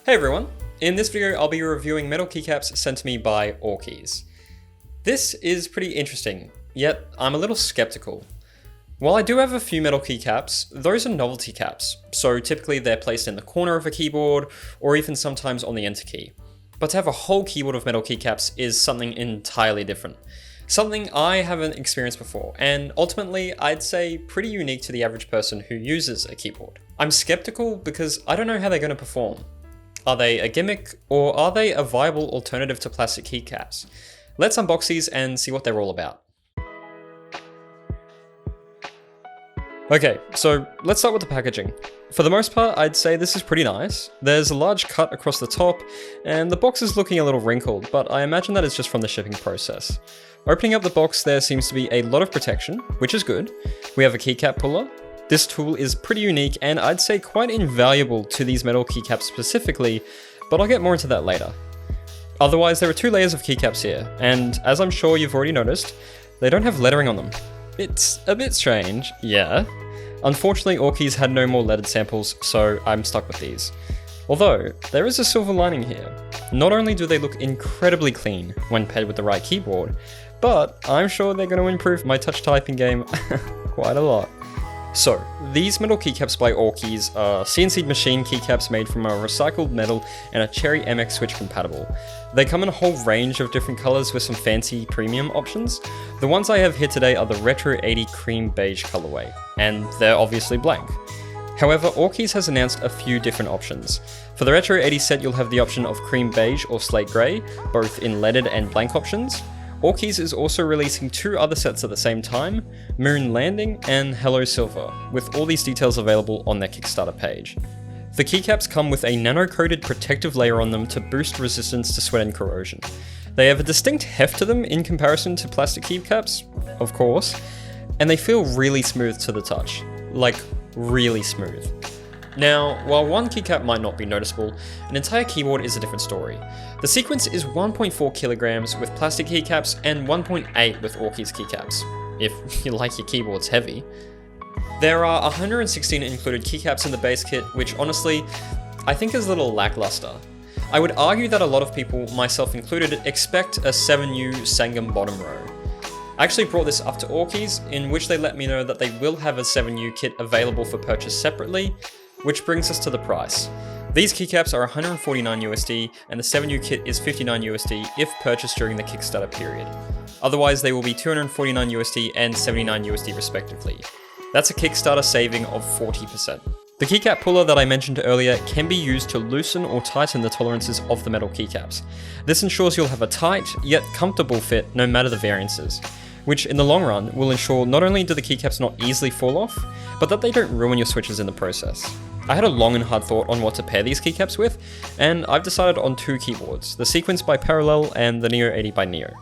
Hey everyone, in this video I'll be reviewing metal keycaps sent to me by Awekeys. This is pretty interesting, yet I'm a little skeptical. While I do have a few metal keycaps, those are novelty caps, so typically they're placed in the corner of a keyboard or even sometimes on the enter key. But to have a whole keyboard of metal keycaps is something entirely different. Something I haven't experienced before, and ultimately I'd say pretty unique to the average person who uses a keyboard. I'm skeptical because I don't know how they're going to perform. Are they a gimmick, or are they a viable alternative to plastic keycaps? Let's unbox these and see what they're all about. Okay, so let's start with the packaging. For the most part, I'd say this is pretty nice. There's a large cut across the top, and the box is looking a little wrinkled, but I imagine that is just from the shipping process. Opening up the box, there seems to be a lot of protection, which is good. We have a keycap puller. This tool is pretty unique and I'd say quite invaluable to these metal keycaps specifically, but I'll get more into that later. Otherwise, there are two layers of keycaps here, and as I'm sure you've already noticed, they don't have lettering on them. It's a bit strange, yeah. Unfortunately, Awekeys had no more lettered samples, so I'm stuck with these. Although, there is a silver lining here. Not only do they look incredibly clean when paired with the right keyboard, but I'm sure they're going to improve my touch typing game quite a lot. So, these metal keycaps by Awekeys are CNC machine keycaps made from a recycled metal and a Cherry MX switch compatible. They come in a whole range of different colors with some fancy premium options. The ones I have here today are the Retro80 cream beige colorway, and they're obviously blank. However, Awekeys has announced a few different options. For the Retro80 set, you'll have the option of cream beige or slate grey, both in leaded and blank options. Awekeys is also releasing two other sets at the same time, Moon Landing and Hello Silver, with all these details available on their Kickstarter page. The keycaps come with a nano-coated protective layer on them to boost resistance to sweat and corrosion. They have a distinct heft to them in comparison to plastic keycaps, of course, and they feel really smooth to the touch. Like, really smooth. Now, while one keycap might not be noticeable, an entire keyboard is a different story. The sequence is 1.4 kilograms with plastic keycaps and 1.8 with Awekeys keycaps, if you like your keyboards heavy. There are 116 included keycaps in the base kit, which honestly, I think is a little lackluster. I would argue that a lot of people, myself included, expect a 7U Sangam bottom row. I actually brought this up to Awekeys, in which they let me know that they will have a 7U kit available for purchase separately, which brings us to the price. These keycaps are 149 USD and the 7U kit is 59 USD if purchased during the Kickstarter period. Otherwise, they will be 249 USD and 79 USD respectively. That's a Kickstarter saving of 40%. The keycap puller that I mentioned earlier can be used to loosen or tighten the tolerances of the metal keycaps. This ensures you'll have a tight, yet comfortable fit no matter the variances, which in the long run will ensure not only do the keycaps not easily fall off, but that they don't ruin your switches in the process. I had a long and hard thought on what to pair these keycaps with, and I've decided on two keyboards, the Sequence by Parallel and the Neo 80 by Neo,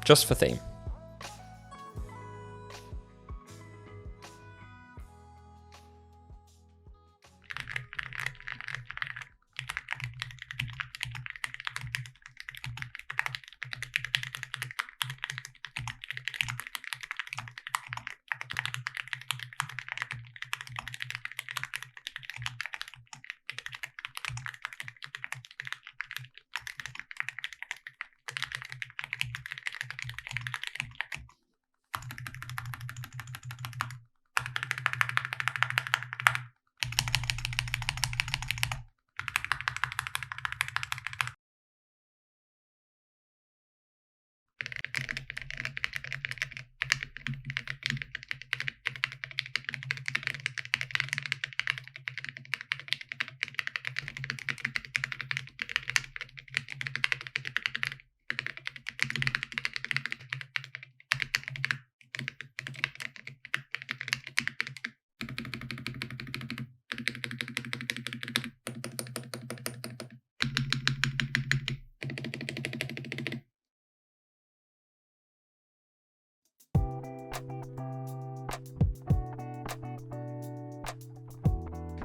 just for theme.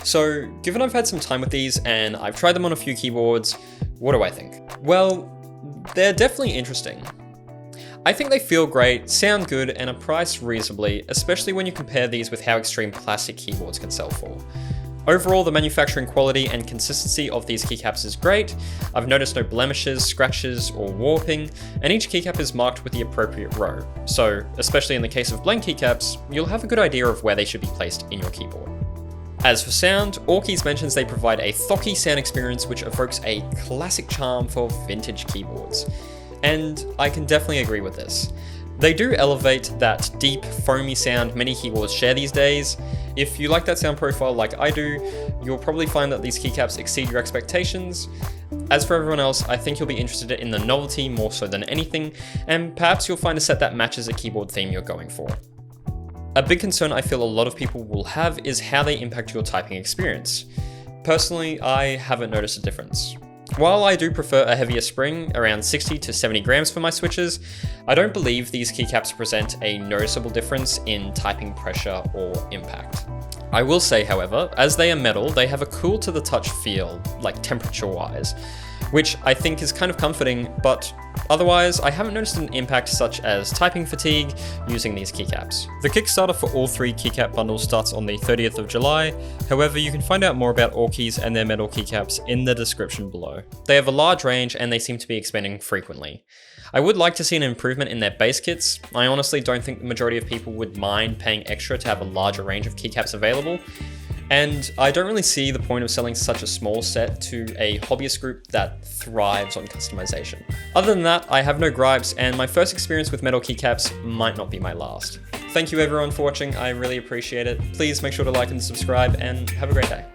So, given I've had some time with these and I've tried them on a few keyboards, what do I think? Well, they're definitely interesting. I think they feel great, sound good, and are priced reasonably, especially when you compare these with how extreme plastic keyboards can sell for. Overall, the manufacturing quality and consistency of these keycaps is great. I've noticed no blemishes, scratches, or warping, and each keycap is marked with the appropriate row. So, especially in the case of blank keycaps, you'll have a good idea of where they should be placed in your keyboard. As for sound, Awekeys mentions they provide a thocky sound experience which evokes a classic charm for vintage keyboards. And I can definitely agree with this. They do elevate that deep, foamy sound many keyboards share these days. If you like that sound profile like I do, you'll probably find that these keycaps exceed your expectations. As for everyone else, I think you'll be interested in the novelty more so than anything, and perhaps you'll find a set that matches a keyboard theme you're going for. A big concern I feel a lot of people will have is how they impact your typing experience. Personally, I haven't noticed a difference. While I do prefer a heavier spring, around 60 to 70 grams for my switches, I don't believe these keycaps present a noticeable difference in typing pressure or impact. I will say, however, as they are metal, they have a cool to the touch feel, like temperature-wise, which I think is kind of comforting, but otherwise, I haven't noticed an impact such as typing fatigue using these keycaps. The Kickstarter for all 3 keycap bundles starts on the 30th of July, however you can find out more about Awekeys and their metal keycaps in the description below. They have a large range and they seem to be expanding frequently. I would like to see an improvement in their base kits. I honestly don't think the majority of people would mind paying extra to have a larger range of keycaps available. And I don't really see the point of selling such a small set to a hobbyist group that thrives on customization. Other than that, I have no gripes, and my first experience with metal keycaps might not be my last. Thank you everyone for watching, I really appreciate it. Please make sure to like and subscribe, and have a great day.